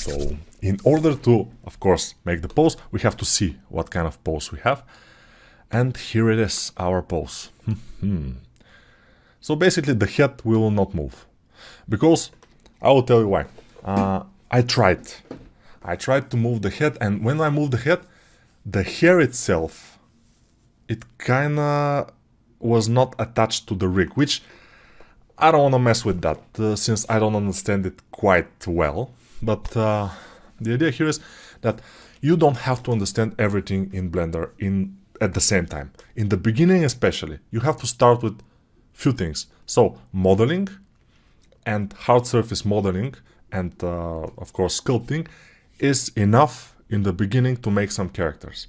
So in order to, of course, make the pose, we have to see what kind of pose we have. And here it is, our pose. So basically the head will not move. Because, I will tell you why. I tried to move the head, and when I move the head, the hair itself, it kinda was not attached to the rig, which I don't want to mess with that, since I don't understand it quite well. But the idea here is that you don't have to understand everything in Blender at the same time. In the beginning especially, you have to start with few things. So modeling and hard surface modeling and of course sculpting is enough in the beginning to make some characters.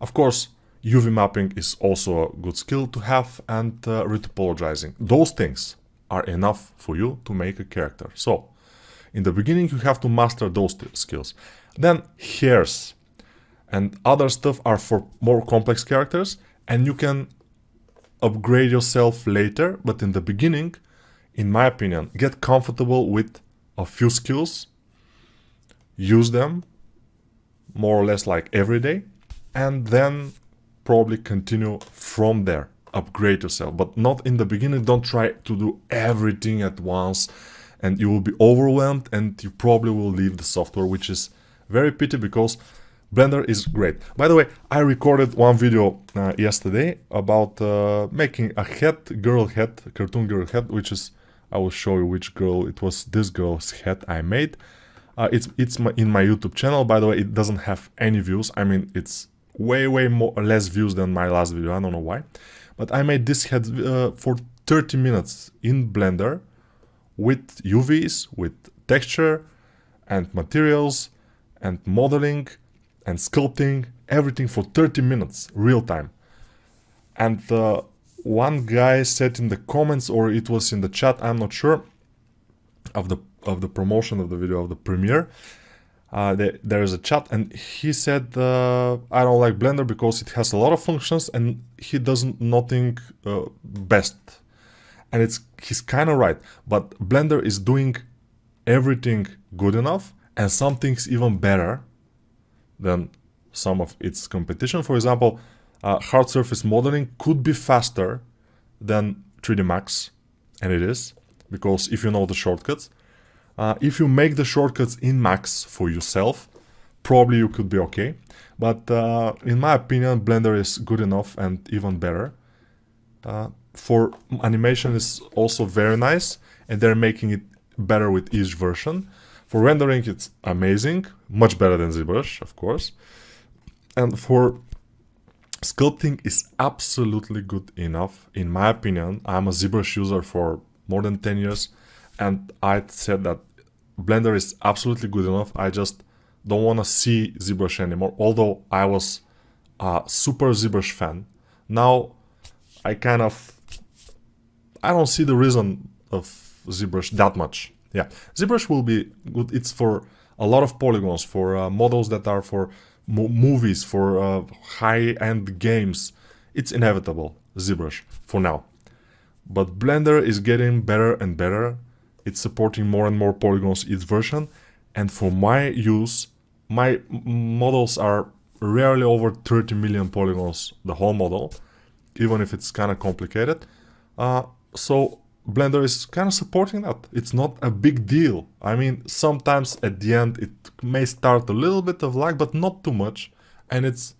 Of course, UV mapping is also a good skill to have, and retopologizing. Those things are enough for you to make a character. So in the beginning you have to master those skills. Then hairs and other stuff are for more complex characters, and you can upgrade yourself later, but in the beginning, in my opinion, get comfortable with a few skills, use them more or less like every day, and then probably continue from there. Upgrade yourself, but not in the beginning. Don't try to do everything at once, and you will be overwhelmed, and you probably will leave the software, which is very pity because Blender is great. By the way, I recorded one video yesterday about making a head, girl head, cartoon girl head, which is, I will show you which girl, it was this girl's head I made. It's in my YouTube channel. By the way, it doesn't have any views. I mean, it's way less views than my last video. I don't know why. But I made this head for 30 minutes in Blender with UVs, with texture and materials and modeling and sculpting, everything for 30 minutes, real time. And one guy said in the comments, or it was in the chat, I'm not sure, of the promotion of the video, of the premiere, there is a chat, and he said I don't like Blender because it has a lot of functions and he does nothing best. And he's kind of right, but Blender is doing everything good enough and some things even better than some of its competition. For example, hard surface modeling could be faster than 3D Max, and it is, because if you know the shortcuts, if you make the shortcuts in Max for yourself, probably you could be okay. But in my opinion, Blender is good enough and even better. For animation is also very nice, and they're making it better with each version. For rendering, it's amazing, much better than ZBrush, of course. And for sculpting is absolutely good enough, in my opinion. I'm a ZBrush user for more than 10 years, and I said that Blender is absolutely good enough. I just don't want to see ZBrush anymore, although I was a super ZBrush fan. Now I don't see the reason of ZBrush that much. Yeah, ZBrush will be good. It's for a lot of polygons, for models that are for movies, for high-end games. It's inevitable, ZBrush, for now. But Blender is getting better and better. It's supporting more and more polygons each version. And for my use, my models are rarely over 30 million polygons, the whole model, even if it's kind of complicated. So Blender is kind of supporting that. It's not a big deal. I mean, sometimes at the end it may start a little bit of lag, but not too much. And it's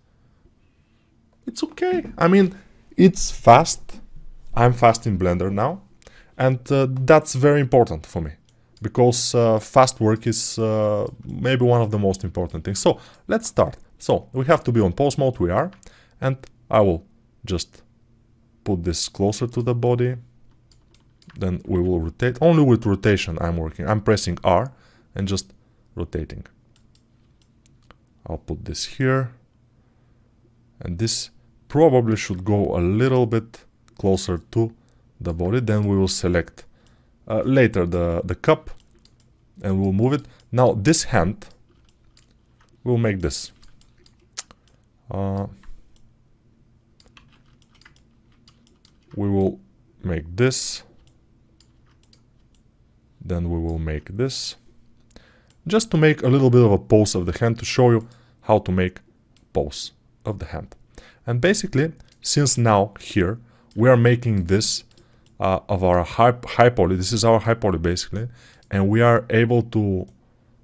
okay. I mean, it's fast. I'm fast in Blender now. And that's very important for me, because fast work is maybe one of the most important things. So let's start. So we have to be on pose mode. We are. And I will just put this closer to the body. Then we will rotate. Only with rotation I'm working. I'm pressing R and just rotating. I'll put this here. And this probably should go a little bit closer to the body. Then we will select later the cup and we'll move it. Now this hand, we'll make this. We will make this. Then we will make this. just to make a little bit of a pose of the hand to show you how to make pose of the hand. And basically, since now here we are making this of our high poly, this is our high poly basically, and we are able to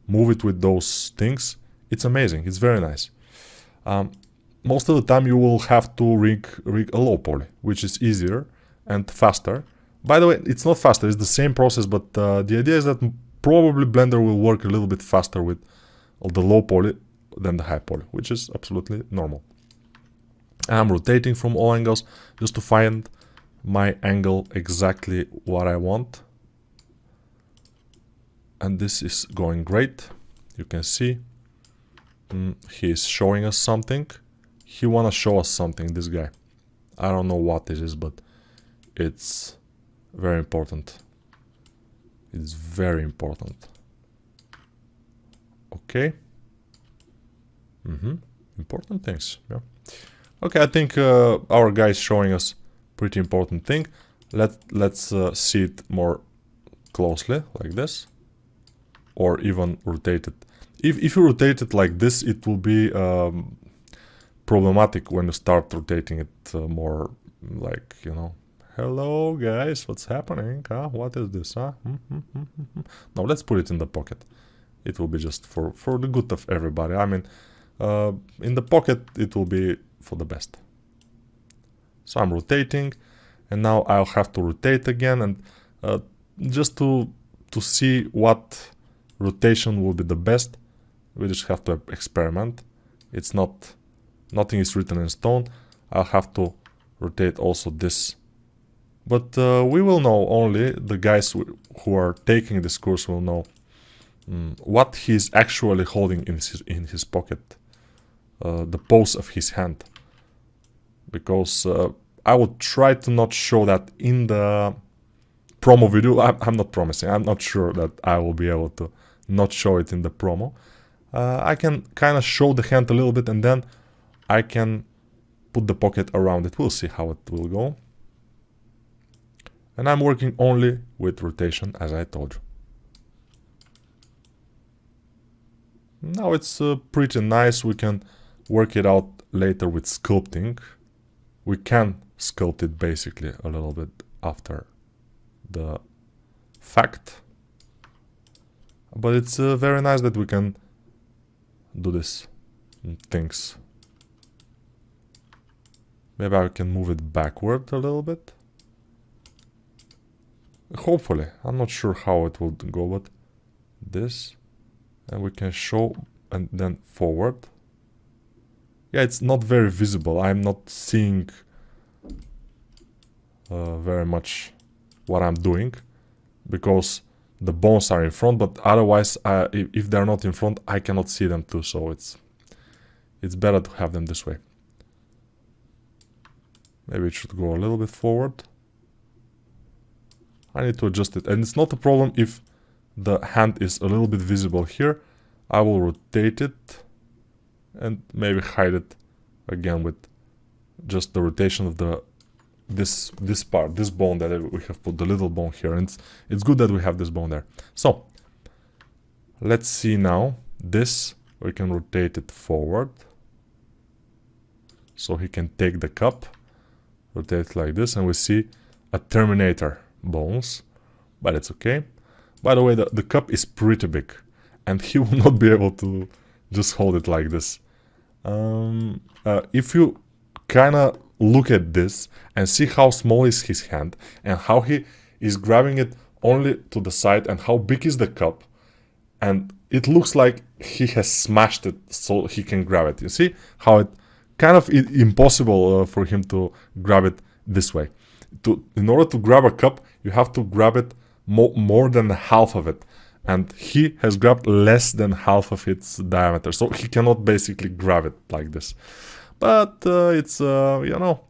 move it with those things. It's amazing, it's very nice. Most of the time you will have to rig a low poly, which is easier and faster. By the way, it's not faster, it's the same process, but the idea is that probably Blender will work a little bit faster with the low poly than the high poly, which is absolutely normal. I'm rotating from all angles just to find my angle exactly what I want. And this is going great. You can see he is showing us something. He wanna show us something, this guy. I don't know what it is, but it's very important. It's very important. Okay. Important things, yeah. Okay, I think our guy is showing us pretty important thing. Let's see it more closely, like this. Or even rotate it. If you rotate it like this, it will be problematic when you start rotating it more like, you know, hello guys, what's happening? What is this? No, let's put it in the pocket. It will be just for the good of everybody. I mean, in the pocket it will be for the best. So I'm rotating, and now I'll have to rotate again, and just to see what rotation will be the best, we just have to experiment. It's not, nothing is written in stone. I'll have to rotate also this, but we will know, only the guys who are taking this course will know what he's actually holding in his pocket, the pose of his hand, because I would try to not show that in the promo video. I'm not promising, I'm not sure that I will be able to not show it in the promo. I can kind of show the hand a little bit, and then I can put the pocket around it. We'll see how it will go. And I'm working only with rotation, as I told you. Now it's pretty nice. We can work it out later with sculpting. We can sculpt it basically a little bit after the fact. But it's very nice that we can do this things. Maybe I can move it backward a little bit. Hopefully. I'm not sure how it will go, but this. And we can show and then forward. Yeah, it's not very visible. I'm not seeing very much what I'm doing, because the bones are in front, but otherwise if they're not in front, I cannot see them too, so it's better to have them this way. Maybe it should go a little bit forward. I need to adjust it, and it's not a problem if the hand is a little bit visible here. I will rotate it and maybe hide it again with just the rotation of the this part, this bone that we have put, the little bone here, and it's good that we have this bone there. So let's see now. This, we can rotate it forward so he can take the cup, rotate it like this, and we see a Terminator bones, but it's okay. By the way, the cup is pretty big, and he will not be able to just hold it like this. If you kind of look at this and see how small is his hand and how he is grabbing it only to the side, and how big is the cup, and it looks like he has smashed it so he can grab it. You see how it kind of impossible for him to grab it this way. In order to grab a cup, you have to grab it more than half of it, and he has grabbed less than half of its diameter, so he cannot basically grab it like this. But it's you know,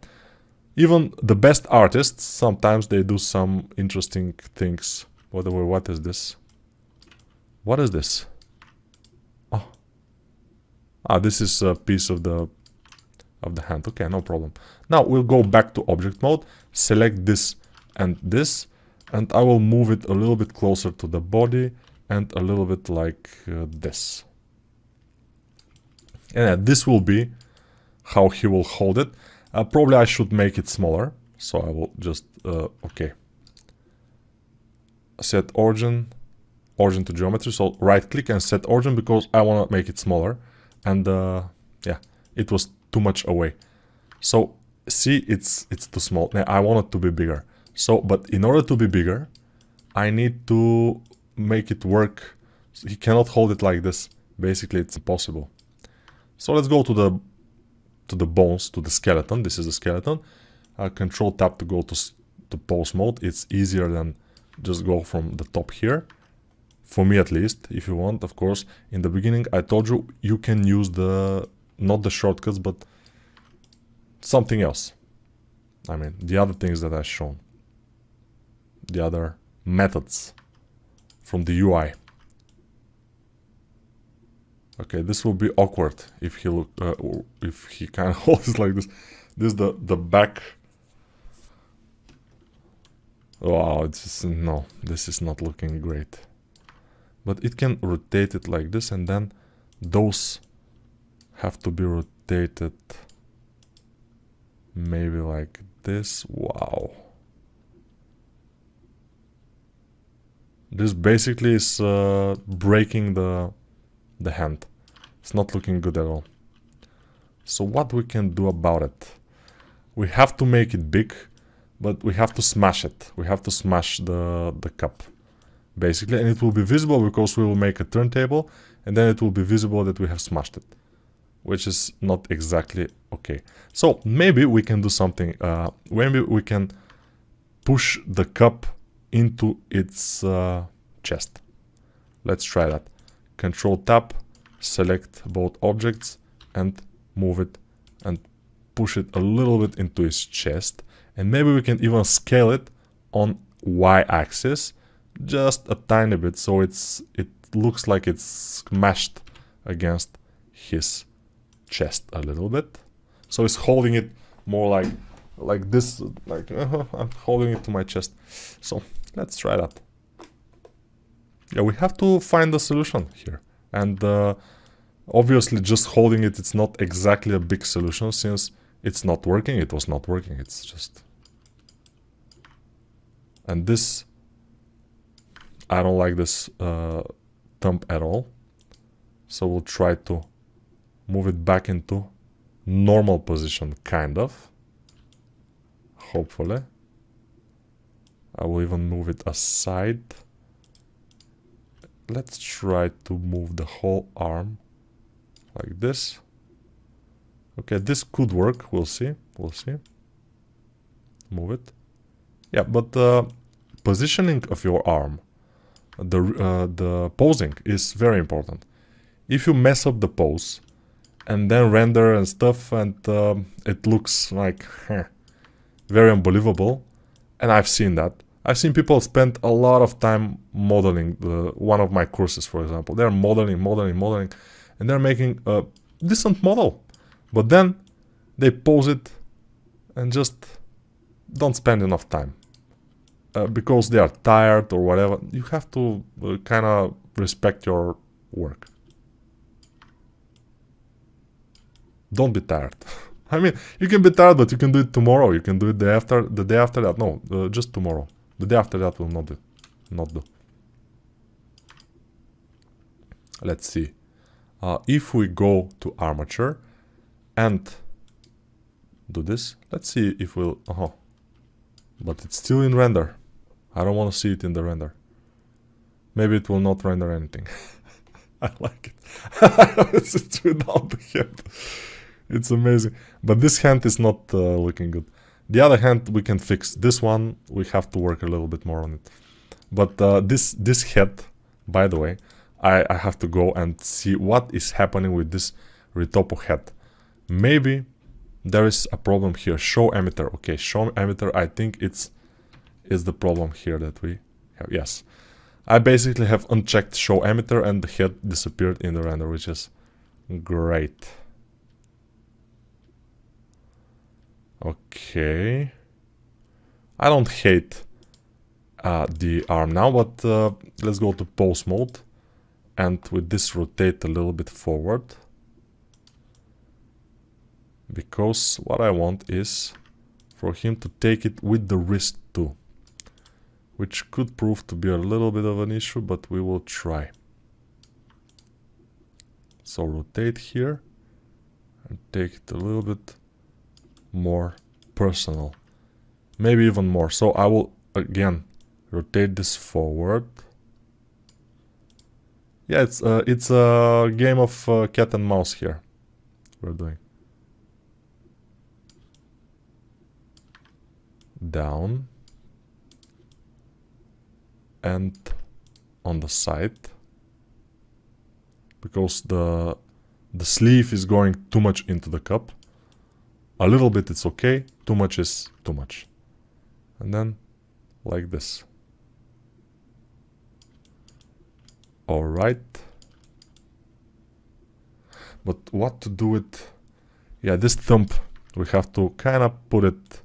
even the best artists, sometimes they do some interesting things. By the way, what is this? What is this? Oh, this is a piece of the hand. Okay, no problem. Now we'll go back to object mode, select this, and I will move it a little bit closer to the body, and a little bit like this. And this will be how he will hold it. Probably I should make it smaller. So I will just, okay. Set origin to geometry. So right click and set origin because I want to make it smaller. And yeah, it was too much away. So see, it's too small. I want it to be bigger. So, but in order to be bigger, I need to make it work. So he cannot hold it like this. Basically, it's impossible. So let's go to the bones, to the skeleton. This is the skeleton. Control tab to go to pose mode. It's easier than just go from the top here. For me at least, if you want, of course. In the beginning, I told you, you can use not the shortcuts, but something else. I mean, the other things that I've shown. The other methods from the UI. Okay, this will be awkward if he kind of holds it like this. This is the back. Wow, it's just, no, this is not looking great. But it can rotate it like this, and then those have to be rotated maybe like this. Wow. This basically is breaking the hand. It's not looking good at all. So what we can do about it? We have to make it big, but we have to smash it. We have to smash the cup, basically, and it will be visible because we will make a turntable, and then it will be visible that we have smashed it, which is not exactly okay. So maybe we can do something. Maybe we can push the cup into its chest. Let's try that. Control tab, select both objects and move it and push it a little bit into its chest. And maybe we can even scale it on y-axis just a tiny bit, so it looks like it's smashed against his chest a little bit. So it's holding it more like this, like I'm holding it to my chest. So let's try that. Yeah, we have to find a solution here, and obviously just holding it, it's not exactly a big solution since it's not working. It was not working. It's just, and this, I don't like this thumb at all. So we'll try to move it back into normal position, kind of. Hopefully. I will even move it aside. Let's try to move the whole arm like this. Okay, this could work. We'll see. We'll see. Move it. Yeah, but the positioning of your arm, the posing is very important. If you mess up the pose and then render and stuff, and it looks like very unbelievable, and I've seen that. I've seen people spend a lot of time modeling one of my courses, for example. They're modeling, and they're making a decent model. But then they pose it and just don't spend enough time. Because they are tired or whatever. You have to kind of respect your work. Don't be tired. I mean, you can be tired, but you can do it tomorrow. You can do it the day after that. No, just tomorrow. The day after that will not do. Let's see. If we go to armature and do this, let's see if we'll... But it's still in render. I don't want to see it in the render. Maybe it will not render anything. I like it. It's without the hand. It's amazing. But this hand is not looking good. The other hand we can fix. This one we have to work a little bit more on it. But this head, by the way, I have to go and see what is happening with this retopo head. Maybe there is a problem here. Show emitter. Okay, show emitter. I think is the problem here that we have. Yes, I basically have unchecked show emitter and the head disappeared in the render, which is great. Okay, I don't hate the arm now, but let's go to pose mode, and with this rotate a little bit forward, because what I want is for him to take it with the wrist too, which could prove to be a little bit of an issue, but we will try. So rotate here and take it a little bit more personal, maybe even more. So I will again rotate this forward. Yeah, it's a game of cat and mouse here we're doing. Down and on the side, because the sleeve is going too much into the cup. A little bit it's okay, too much is too much. And then like this. Alright. But what to do with... Yeah, this thumb, we have to kind of put it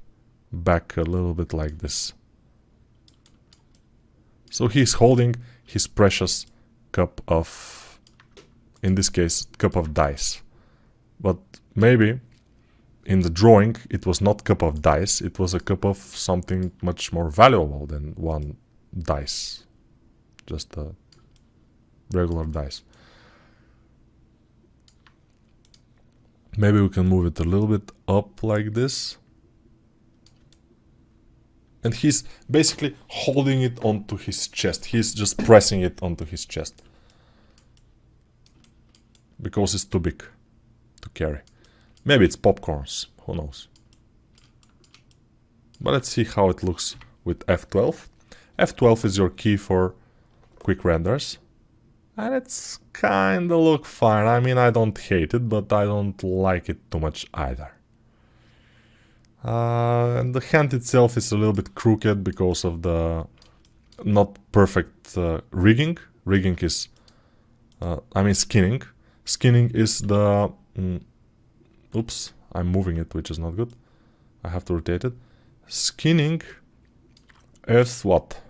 back a little bit like this. So he's holding his precious cup of, in this case, cup of dice. But maybe in the drawing it was not cup of dice, it was a cup of something much more valuable than one dice. Just a regular dice. Maybe we can move it a little bit up like this. And he's basically holding it onto his chest. He's just pressing it onto his chest. Because it's too big to carry. Maybe it's popcorns, who knows. But let's see how it looks with F12. F12 is your key for quick renders. And it's kinda look fine. I mean, I don't hate it, but I don't like it too much either. And the hand itself is a little bit crooked because of the not perfect rigging. Rigging is, I mean skinning. Skinning is the... oops, I'm moving it, which is not good. I have to rotate it. Skinning is what?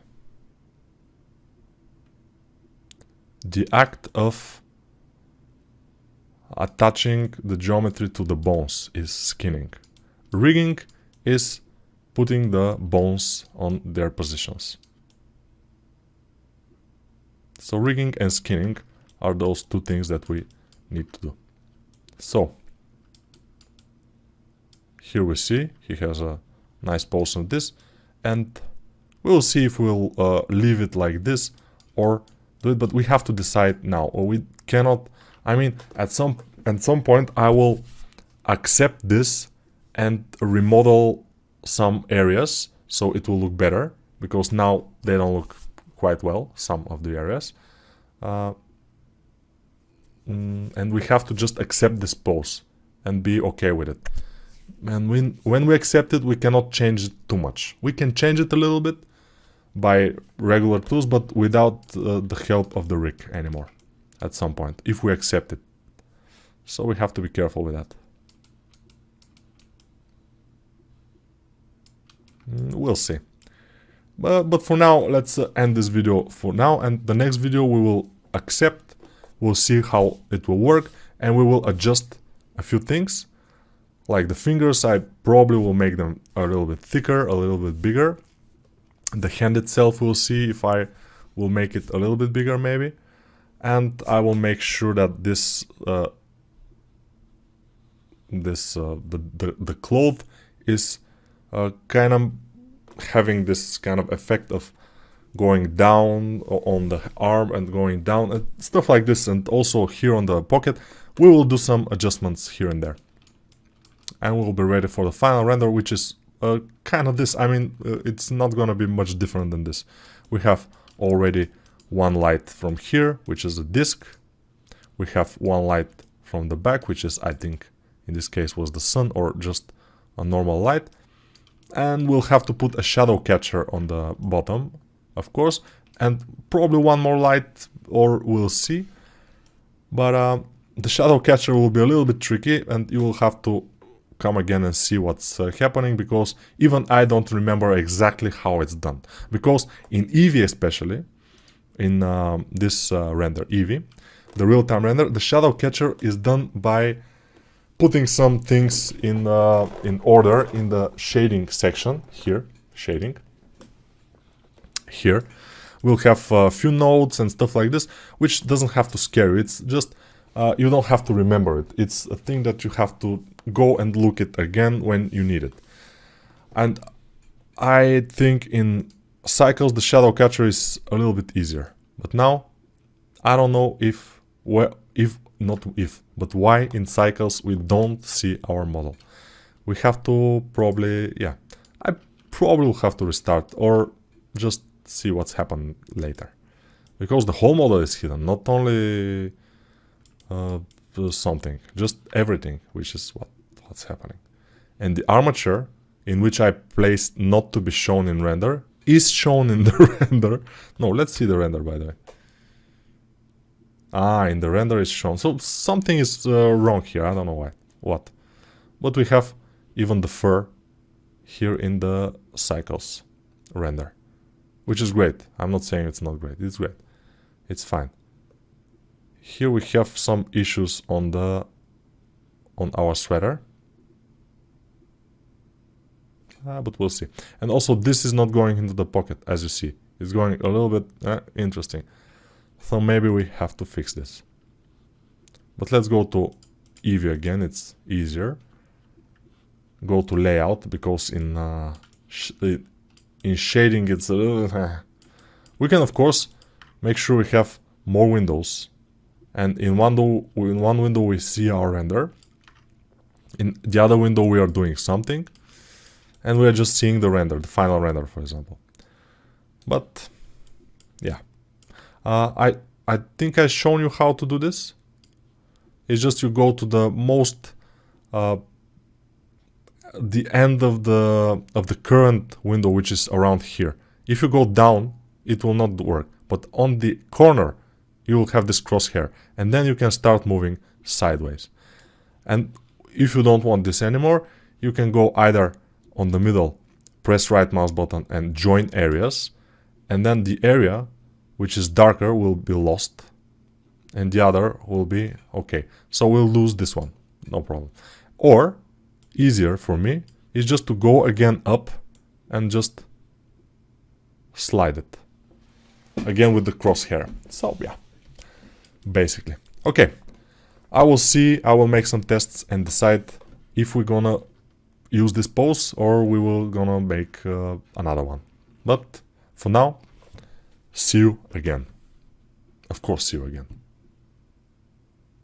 The act of attaching the geometry to the bones is skinning. Rigging is putting the bones on their positions. So rigging and skinning are those two things that we need to do. So here we see he has a nice pose on this, and we'll see if we'll leave it like this or do it, but we have to decide now, or we cannot. I mean, at some point I will accept this and remodel some areas so it will look better, because now they don't look quite well, some of the areas. And we have to just accept this pose and be okay with it. And when we accept it, we cannot change it too much. We can change it a little bit by regular tools, but without the help of the rig anymore at some point, if we accept it. So we have to be careful with that. We'll see. But for now, let's end this video for now, and the next video we will accept, we'll see how it will work, and we will adjust a few things. Like the fingers, I probably will make them a little bit thicker, a little bit bigger. The hand itself, we'll see if I will make it a little bit bigger maybe. And I will make sure that this the cloth is kind of having this kind of effect of going down on the arm and going down and stuff like this. And also here on the pocket, we will do some adjustments here and there. And we'll be ready for the final render, which is kind of this. I mean, it's not gonna be much different than this. We have already one light from here, which is a disc. We have one light from the back, which is, I think, in this case was the sun or just a normal light. And we'll have to put a shadow catcher on the bottom, of course, and probably one more light, or we'll see. But the shadow catcher will be a little bit tricky, and you will have to come again and see what's happening, because even I don't remember exactly how it's done. Because in Eevee especially, in this render, Eevee, the real-time render, the shadow catcher is done by putting some things in order in the shading section here. Shading. Here. We'll have a few nodes and stuff like this, which doesn't have to scare you. It's just, you don't have to remember it. It's a thing that you have to go and look at again when you need it. And I think in Cycles, the shadow catcher is a little bit easier. But now, I don't know but why in Cycles we don't see our model. We have to probably, yeah, I probably will have to restart or just see what's happened later, because the whole model is hidden, not only something, just everything, which is what's happening. And the armature, in which I placed not to be shown in render, is shown in the render. No, let's see the render, by the way. Ah, in the render is shown. So something is wrong here. I don't know why. What? But we have even the fur here in the Cycles render, which is great. I'm not saying it's not great. It's great. It's fine. Here we have some issues on our sweater. But we'll see. And also this is not going into the pocket, as you see. It's going a little bit interesting. So maybe we have to fix this. But let's go to Eevee again. It's easier. Go to layout, because in shading it's a little... We can of course make sure we have more windows, and in one window we see our render, in the other window we are doing something, and we are just seeing the render, the final render, for example. But yeah, I think I've shown you how to do this. It's just you go to the most the end of the current window, which is around here. If you go down, it will not work, but on the corner you will have this crosshair, and then you can start moving sideways. And if you don't want this anymore, you can go either on the middle, press right mouse button and join areas, and then the area which is darker will be lost and the other will be okay. So we'll lose this one, no problem. Or easier for me is just to go again up and just slide it again with the crosshair. So yeah, basically. Okay, I will make some tests and decide if we're gonna use this pose or we will gonna make another one. But for now, see you again. Of course, see you again.